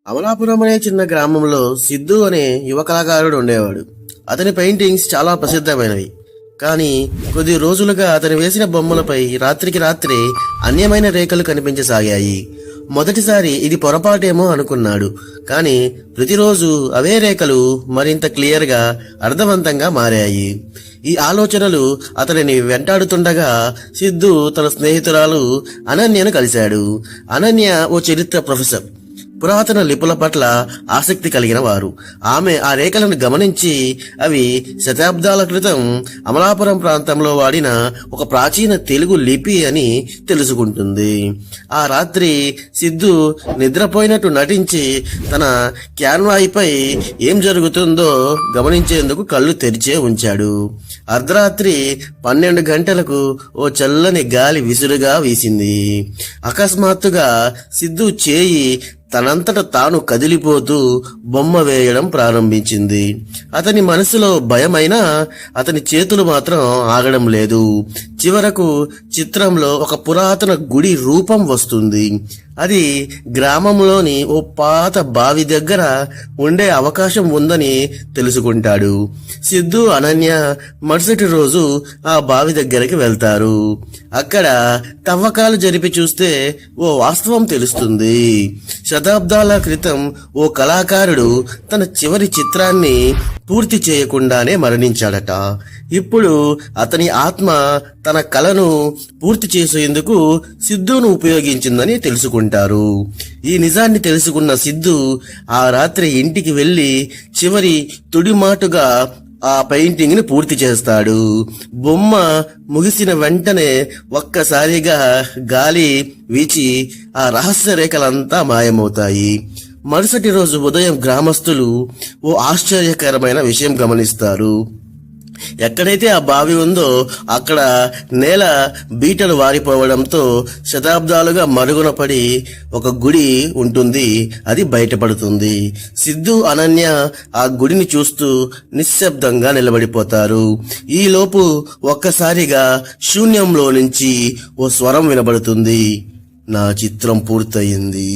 అమలాపురం అనే చిన్న గ్రామంలో సిద్ధు అనే యువ కళాకారుడు ఉండేవాడు. అతని పెయింటింగ్స్ చాలా ప్రసిద్ధమైనవి. కానీ కొద్ది రోజులుగా అతను వేసిన బొమ్మలపై రాత్రికి రాత్రి అన్యమైన రేఖలు కనిపించసాగాయి. మొదటిసారి ఇది పొరపాటేమో అనుకున్నాడు. కానీ ప్రతిరోజు అవే రేఖలు మరింత క్లియర్గా అర్థవంతంగా మారాయి. ఈ ఆలోచనలు అతనిని వెంటాడుతుండగా సిద్ధు తన స్నేహితురాలు అనన్యను కలిశాడు. అనన్య ఓ చరిత్ర ప్రొఫెసర్, పురాతన లిపుల పట్ల ఆసక్తి కలిగిన వారు. ఆమె ఆ రేఖలను గమనించి అవి శతాబ్దాల క్రితం అమలాపురం ప్రాంతంలో వాడిన ఒక ప్రాచీన తెలుగు లిపి అని తెలుసుకుంటుంది. ఆ రాత్రి సిద్ధు నిద్రపోయినట్టు నటించి తన క్యాన్వాయిపై ఏం జరుగుతుందో గమనించేందుకు కళ్ళు తెరిచే ఉంచాడు. అర్ధరాత్రి 12 గంటలకు ఓ చల్లని గాలి విసురుగా వీసింది. అకస్మాత్తుగా సిద్ధు చేయి తనంతట తాను కదిలిపోతూ బొమ్మ వేయడం ప్రారంభించింది. అతని మనసులో భయమైనా అతని చేతులు మాత్రం ఆగడం లేదు. చివరకు చిత్రంలో ఒక పురాతన గుడి రూపం వస్తుంది. అది గ్రామంలోని ఓ పాత బావి దగ్గర ఉండే అవకాశం ఉందని తెలుసుకుంటాడు. సిద్ధు, అనన్య మరుసటి రోజు ఆ బావి దగ్గరికి వెళ్తారు. అక్కడ తవ్వకాలు జరిపి చూస్తే ఓ వాస్తవం తెలుస్తుంది. శతాబ్దాల క్రితం ఓ కళాకారుడు తన చివరి చిత్రాన్ని పూర్తి చేయకుండానే మరణించాడట. ఇప్పుడు అతని ఆత్మ తన కళను పూర్తి చేసేందుకు సిద్ధును ఉపయోగించిందని తెలుసుకుంటారు. ఈ నిజాన్ని తెలుసుకున్న సిద్ధు ఆ రాత్రి ఇంటికి వెళ్ళి చివరి తుడిమాటుగా ఆ పెయింటింగ్ ని పూర్తి చేస్తాడు. బొమ్మ ముగిసిన వెంటనే ఒక్కసారిగా గాలి వీచి ఆ రహస్య రేఖలంతా మాయమవుతాయి. మరుసటి రోజు ఉదయం గ్రామస్తులు ఓ ఆశ్చర్యకరమైన విషయం గమనిస్తారు. ఎక్కడైతే ఆ బావి ఉందో అక్కడ నేల బీటలు వారిపోవడంతో శతాబ్దాలుగా మరుగున పడి ఒక గుడి ఉంటుంది. అది బయటపడుతుంది. సిద్ధు, అనన్య ఆ గుడిని చూస్తూ నిశ్శబ్దంగా నిలబడిపోతారు. ఈలోపు ఒక్కసారిగా శూన్యంలో నుంచి ఓ స్వరం వినబడుతుంది. నా చిత్రం పూర్తయింది.